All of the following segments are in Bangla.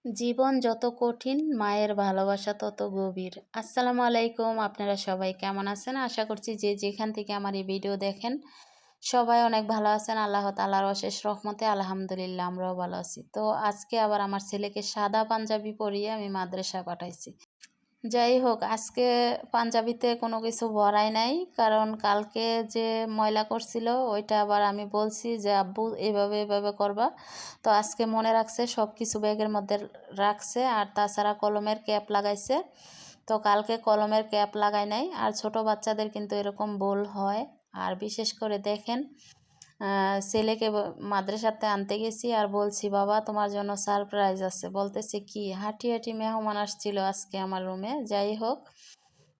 জীবন যত কঠিন মায়ের ভালোবাসা তত গভীর। আসসালামু আলাইকুম, আপনারা সবাই কেমন আছেন? আশা করছি যে যেখান থেকে আমার এই ভিডিও দেখেন সবাই অনেক ভালো আছেন। আল্লাহ তাআলার অশেষ রহমতে আলহামদুলিল্লাহ আমরাও ভালো আছি। তো আজকে আবার আমার ছেলেকে সাদা পাঞ্জাবি পরিয়ে আমি মাদ্রাসায় পাঠাইছি। যাই হোক, আজকে পাঞ্জাবিতে কোনো কিছু ভরাই নাই, কারণ কালকে যে ময়লা করছিল ওইটা আবার আমি বলছি যে আব্বু এভাবে এভাবে করবা। তো আজকে মনে রাখছে, সব কিছু ব্যাগের মধ্যে রাখছে। আর তাছাড়া কলমের ক্যাপ লাগাইছে। তো কালকে কলমের ক্যাপ লাগাই নাই। আর ছোট বাচ্চাদের কিন্তু এরকম ভুল হয়। আর বিশেষ করে দেখেন, ছেলেকে মাদ্রাসাতে আনতে গেছি আর বলছি, বাবা তোমার জন্য সারপ্রাইজ আছে। বলতেছে কি? হাঁটি হাঁটি মেহমান আসছিল আজকে আমার রুমে। যাই হোক,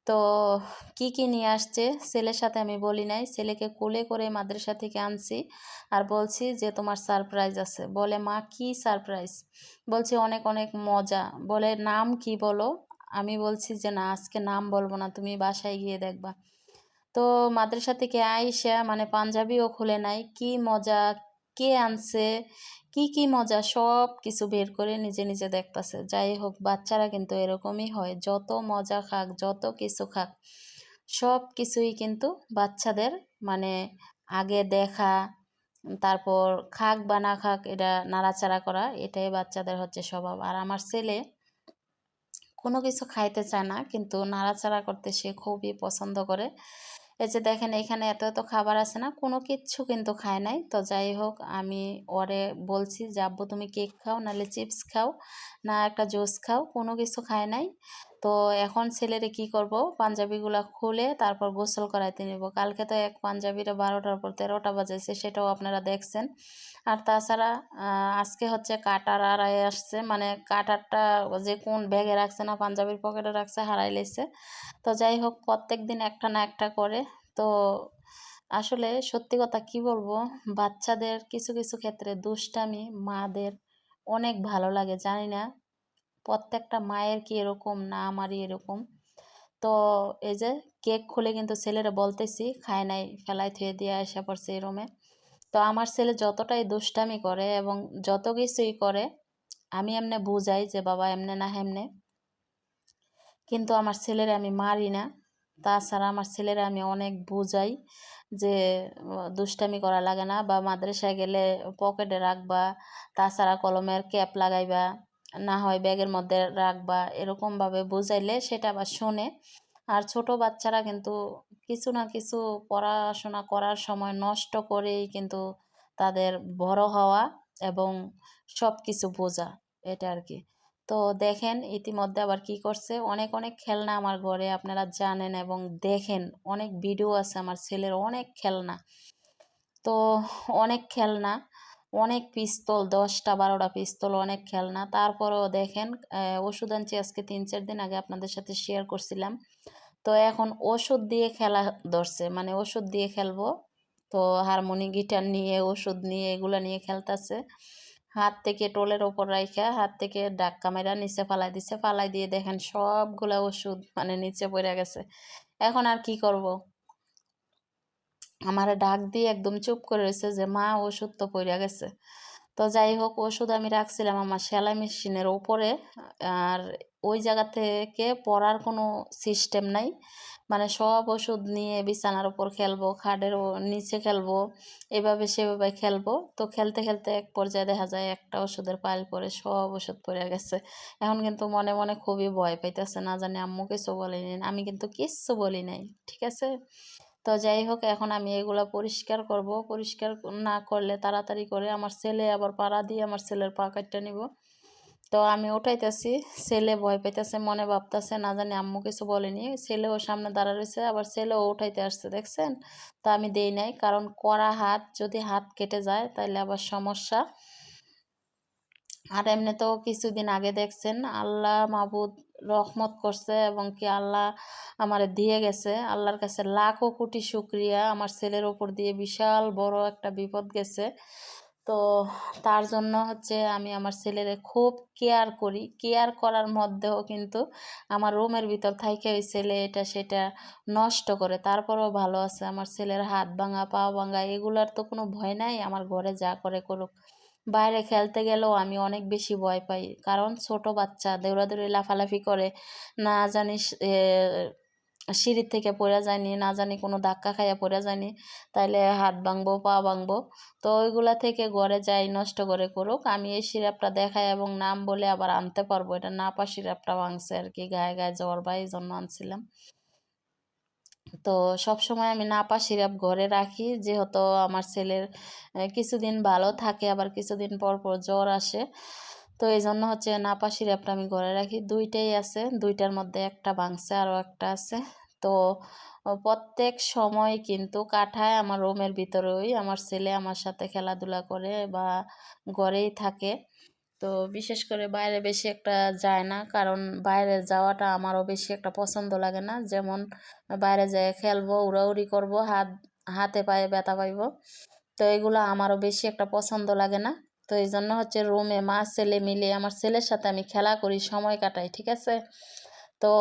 তো কি কি নিয়ে আসছে ছেলের সাথে আমি বলি নাই। ছেলেকে কোলে করে মাদ্রাসা থেকে আনছি আর বলছি যে তোমার সারপ্রাইজ আছে। বলে, মা কি সারপ্রাইজ? বলছি অনেক অনেক মজা। বলে, নাম কি বলো? আমি বলছি যে না, আজকে নাম বলবো না, তুমি বাসায় গিয়ে দেখবা। তো মাদ্রাসা থেকে আইসা মানে পাঞ্জাবিও খুলে নাই, কি মজা, কে আনছে, কি কি মজা সব কিছু বের করে নিজে নিজে দেখতাছে। যাই হোক, বাচ্চারা কিন্তু এরকমই হয়, যত মজা খাক যত কিছু খাক সব কিছুই কিন্তু বাচ্চাদের মানে আগে দেখা, তারপর খাক বা না খাক এটা নাড়াচাড়া করা, এটাই বাচ্চাদের হচ্ছে স্বভাব। আর আমার ছেলে কোনো কিছু খাইতে চায় না, কিন্তু নাড়াচাড়া করতে সে খুবই পছন্দ করে। এই যে দেখেন, এখানে এত এত খাবার আছে না, কোনো কিচ্ছু কিন্তু খায় নাই। তো যাই হোক, আমি ওরে বলছি যে আব্বু তুমি কেক খাও, নাহলে চিপস খাও, না একটা জুস খাও, কোনো কিছু খায় নাই। তো এখন ছেলেরে কি করব, পাঞ্জাবিগুলা খুলে তারপর গোসল করাইতে নেব। কালকে তো এক পাঞ্জাবিরে 12টার পর 13টা বাজাইছে, সেটাও আপনারা দেখছেন। আর তাছাড়া আজকে হচ্ছে কাটার আড়াই আসছে, মানে কাটারটা যে কোন ব্যাগে রাখছে না পাঞ্জাবির পকেটে রাখছে, হারাই লেছে। তো যাই হোক, প্রত্যেক দিন একটা না একটা করে। তো আসলে সত্যি কথা কি বলবো, বাচ্চাদের কিছু কিছু ক্ষেত্রে দুষ্টামি মাদের অনেক ভালো লাগে। জানি না প্রত্যেকটা মায়ের কি এরকম, না আমারই এরকম। তো এই যে কেক খুলে কিন্তু ছেলেরা বলতেছি, খায় নাই, ফেলাই থুয়ে দিয়ে আসা পড়ছে এই রুমে। তো আমার ছেলে যতটাই দুষ্টামি করে এবং যত কিছুই করে, আমি এমনে বুঝাই যে বাবা এমনে না হেমনে, কিন্তু আমার ছেলেরা আমি মারি না। তাছাড়া আমার ছেলেরা আমি অনেক বুঝাই যে দুষ্টামি করা লাগে না, বা মাদ্রাসায় গেলে পকেটে রাখবা, তাছাড়া কলমের ক্যাপ লাগাইবা, না হয় ব্যাগের মধ্যে রাখবা, এরকমভাবে বুঝাইলে সেটা আবার শোনে। আর ছোট বাচ্চারা কিন্তু কিছু না কিছু পড়াশোনা করার সময় নষ্ট করেই কিন্তু তাদের বড় হওয়া এবং সব কিছু বোঝা, এটা আর কি। তো দেখেন ইতিমধ্যে আবার কি করছে, অনেক অনেক খেলনা আমার ঘরে আপনারা জানেন এবং দেখেন, অনেক ভিডিও আছে আমার ছেলের, অনেক খেলনা। তো অনেক খেলনা, অনেক পিস্তল, 10টা 12টা পিস্তল, অনেক খেলনা। তারপরেও দেখেন, ওষুধ আনছি আজকে 3-4 দিন আগে আপনাদের সাথে শেয়ার করছিলাম। তো এখন ওষুধ দিয়ে খেলা ধরছে, মানে ওষুধ দিয়ে খেলবো। তো হারমোনি গিটার নিয়ে, ওষুধ নিয়ে, এগুলা নিয়ে খেলতেছে। হাত থেকে টোলের ওপর রাইখা হাত থেকে ডাক্কা মেরা নিচে ফালাই দিছে, ফালাই দিয়ে দেখেন সবগুলা ওষুধ মানে নিচে পড়ে গেছে। এখন আর কি করব, আমারে ডাক দিয়ে একদম চুপ করে রয়েছে যে মা ওষুধ তো পড়ে গেছে। তো যাই হোক, ওষুধ আমি রাখছিলাম আমার সেলাই মেশিনের ওপরে। আর ওই জায়গা থেকে পড়ার কোনো সিস্টেম নাই, মানে সব ওষুধ নিয়ে বিছানার উপর খেলবো, খাটের নিচে খেলবো, এভাবে সেভাবে খেলবো। তো খেলতে খেলতে এক পর্যায়ে দেখা যায় একটা ওষুধের পাইল পরে সব ওষুধ পড়ে গেছে। এখন কিন্তু মনে মনে খুবই ভয় পাইতেছে, না জানি আম্মু কিছু বলিনি, আমি কিন্তু কিচ্ছু বলি নাই, ঠিক আছে। তো যাই হোক, এখন আমি এগুলা পরিষ্কার করব, পরিষ্কার না করলে তাড়াতাড়ি করে আমার ছেলে আবার পাড়া দিয়ে আমার ছেলের পা কাটতে নিব। তো আমি উঠাইতেছি, ছেলে ভয় পাইতেছে, মনে ভাবতেছে না জানি আম্মু কিছু বলেনি। ছেলেও সামনে দাঁড়া রয়েছে, আবার ছেলেও উঠাইতে আসছে, দেখছেন। তো আমি দেই নাই, কারণ কড়া হাত, যদি হাত কেটে যায় তাহলে আবার সমস্যা। আর এমনিতেও কিছুদিন আগে দেখছেন আল্লাহ মাবুদ রহমত করছে, এবং কি আল্লাহ আমারে দিয়ে গেছে। আল্লাহর কাছে লাখো কোটি শুক্রিয়া, আমার ছেলের ওপর দিয়ে বিশাল বড় একটা বিপদ গেছে। তো তার জন্য হচ্ছে আমি আমার ছেলেরে খুব কেয়ার করি। কেয়ার করার মধ্যেও কিন্তু আমার রুমের ভিতর থাইকে ওই ছেলে এটা সেটা নষ্ট করে, তারপরেও ভালো আছে। আমার ছেলের হাত ভাঙা পা ভাঙা এগুলার তো কোনো ভয় নাই, আমার ঘরে যা করে করুক। বাইরে খেলতে গেলেও আমি অনেক বেশি ভয় পাই, কারণ ছোট বাচ্চা দৌড়াদৌড়ি লাফালাফি করে, না জানি সিঁড়ির থেকে পড়ে যায়নি, না জানি কোনো ধাক্কা খাইয়া পড়ে যায়নি, তাইলে হাত ভাঙবো পা ভাঙবো। তো ওইগুলা থেকে ঘরে যাই নষ্ট করে করুক, আমি এই সিরাপটা দেখাই এবং নাম বলে আবার আনতে পারবো। এটা নাপা সিরাপটা ভাঙছে আর কি, গায়ে গায়ে জ্বর বা এই জন্য আনছিলাম। তো সবসময় আমি নাপা সিরাপ ঘরে রাখি, যেহেতু আমার ছেলের কিছুদিন ভালো থাকে, আবার কিছুদিন পর পর জ্বর আসে। তো এই জন্য হচ্ছে নাপা সিরাপটা আমি ঘরে রাখি, দুইটাই আছে, দুইটার মধ্যে একটা ভাঙছে আরও একটা আছে। তো প্রত্যেক সময় কিন্তু কাটায় আমার রুমের ভিতরেই, আমার ছেলে আমার সাথে খেলাধুলা করে বা ঘরেই থাকে। তো বিশেষ করে বাইরে বেশি একটা যায় না, কারণ বাইরে যাওয়াটা আমারও বেশি একটা পছন্দ লাগে না। যেমন বাইরে যেয়ে খেলবো, উড়াউড়ি করব, হাতে পায়ে ব্যথা পাইব, তো এগুলো আমারও বেশি একটা পছন্দ লাগে না। তো এই জন্য হচ্ছে রুমে মা ছেলে মিলে, আমার ছেলের সাথে আমি খেলা করি, সময় কাটাই, ঠিক আছে। তো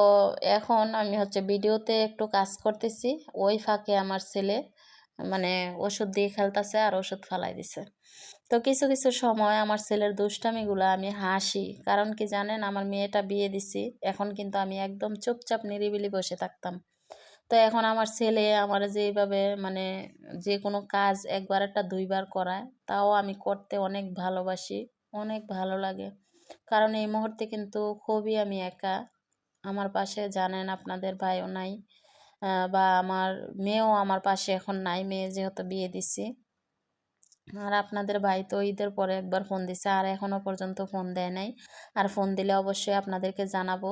এখন আমি হচ্ছে ভিডিওতে একটু কাজ করতেছি, ওই ফাঁকে আমার ছেলে মানে ওষুধ দিয়ে খেলতেছে আর ওষুধ ফালাই দিছে। তো কিছু কিছু সময় আমার ছেলের দুষ্টামিগুলো আমি হাসি, কারণ কি জানেন, আমার মেয়েটা বিয়ে দিছি, এখন কিন্তু আমি একদম চুপচাপ নিরিবিলি বসে থাকতাম। তো এখন আমার ছেলে আমার যেভাবে মানে যে কোনো কাজ একবার একটা দুইবার করায়, তাও আমি করতে অনেক ভালোবাসি, অনেক ভালো লাগে। কারণ এই মুহূর্তে কিন্তু খুবই আমি একা, আমার পাশে জানেন আপনাদের ভাইও নাই, বা আমার মেয়েও আমার পাশে এখন নাই, মেয়ে যেহেতু বিয়ে দিছি। আর আপনাদের ভাই তো ঈদের পরে একবার ফোন দিছে, আর এখনও পর্যন্ত ফোন দেয় নাই, আর ফোন দিলে অবশ্যই আপনাদেরকে জানাবো।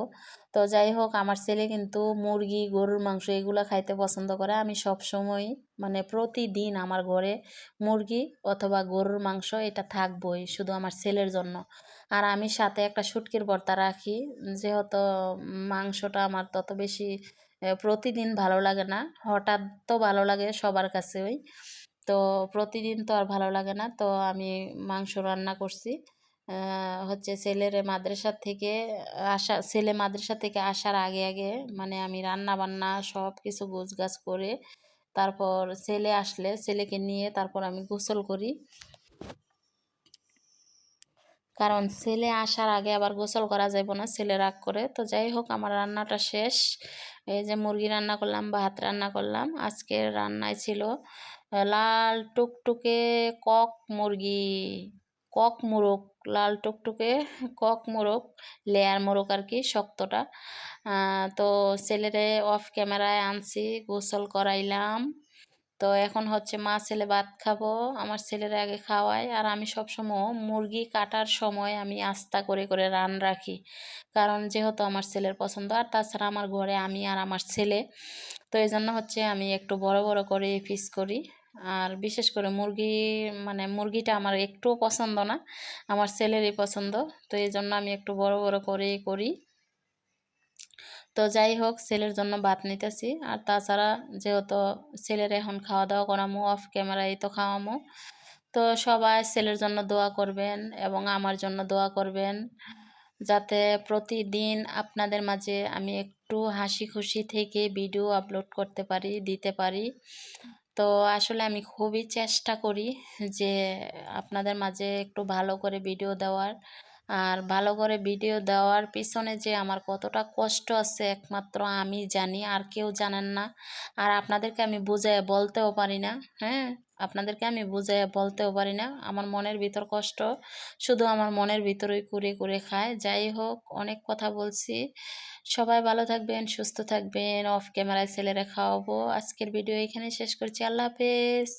তো যাই হোক, আমার ছেলে কিন্তু মুরগি গরুর মাংস এগুলো খাইতে পছন্দ করে। আমি সব সময় মানে প্রতিদিন আমার ঘরে মুরগি অথবা গরুর মাংস এটা থাকবই, শুধু আমার ছেলের জন্য। আর আমি সাথে একটা শুটকির ভর্তা রাখি, যেহেতু মাংসটা আমার তত বেশি প্রতিদিন ভালো লাগে না, হঠাৎ তো ভালো লাগে সবার কাছে ওই, তো প্রতিদিন তো আর ভালো লাগে না। তো আমি মাংস রান্না করছি, হচ্ছে ছেলে মাদ্রাসা থেকে আসার আগে আগে, মানে আমি রান্না বান্না সব কিছু গোছগাছ করে, তারপর ছেলে আসলে ছেলেকে নিয়ে তারপর আমি গোসল করি, কারণ ছেলে আসার আগে আবার গোসল করা যাবে না, ছেলে রাগ করে। তো যাই হোক, আমার রান্নাটা শেষ, এই যে মুরগি রান্না করলাম, ভাত রান্না করলাম। আজকের রান্নায় ছিল লাল টুকটুকে কক মুরগি, কক মোরগ, লাল টুকটুকে কক মোরগ, লেয়ার মোরগ আর কি, শক্তটা। তো ছেলেরে অফ ক্যামেরায় আনছি, গোসল করাইলাম। তো এখন হচ্ছে মা ছেলে ভাত খাবো, আমার ছেলের আগে খাওয়াই। আর আমি সবসময় মুরগি কাটার সময় আমি আস্তা করে করে রান রাখি, কারণ যেহেতু আমার ছেলের পছন্দ, আর তাছাড়া আমার ঘরে আমি আর আমার ছেলে, তো এই জন্য হচ্ছে আমি একটু বড় বড় করে পিস করি। আর বিশেষ করে মুরগি, মানে মুরগিটা আমার একটুও পছন্দ না, আমার ছেলেরই পছন্দ, তো এই জন্য আমি একটু বড় বড় করেই করি। তো যাই হোক, ছেলের জন্য ভাত নিতেছি। আর তাছাড়া যেহেতু ছেলের এখন খাওয়া দাওয়া করামো, অফ ক্যামেরায় তো খাওয়ামো। তো সবাই ছেলের জন্য দোয়া করবেন এবং আমার জন্য দোয়া করবেন, যাতে প্রতিদিন আপনাদের মাঝে আমি একটু হাসি খুশি থেকে ভিডিও আপলোড করতে পারি, দিতে পারি। তো আসলে আমি খুবই চেষ্টা করি যে আপনাদের মাঝে একটু ভালো করে ভিডিও দেওয়ার। আর ভালো করে ভিডিও দেওয়ার পিছনে যে আমার কতটা কষ্ট আছে একমাত্র আমি জানি, আর কেউ জানেন না। আর আপনাদেরকে আমি বুঝাইয়া বলতেও পারি না, হ্যাঁ, আপনাদেরকে আমি বুঝাইয়া বলতেও পারি না। আমার মনের ভিতর কষ্ট শুধু আমার মনের ভিতরেই কুরে কুরে খায়। যাই হোক, অনেক কথা বলছি, সবাই ভালো থাকবেন, সুস্থ থাকবেন। অফ ক্যামেরায় ছেলেরা খাওয়াবো। আজকের ভিডিও এখানে শেষ করছি, আল্লাহ হাফেজ।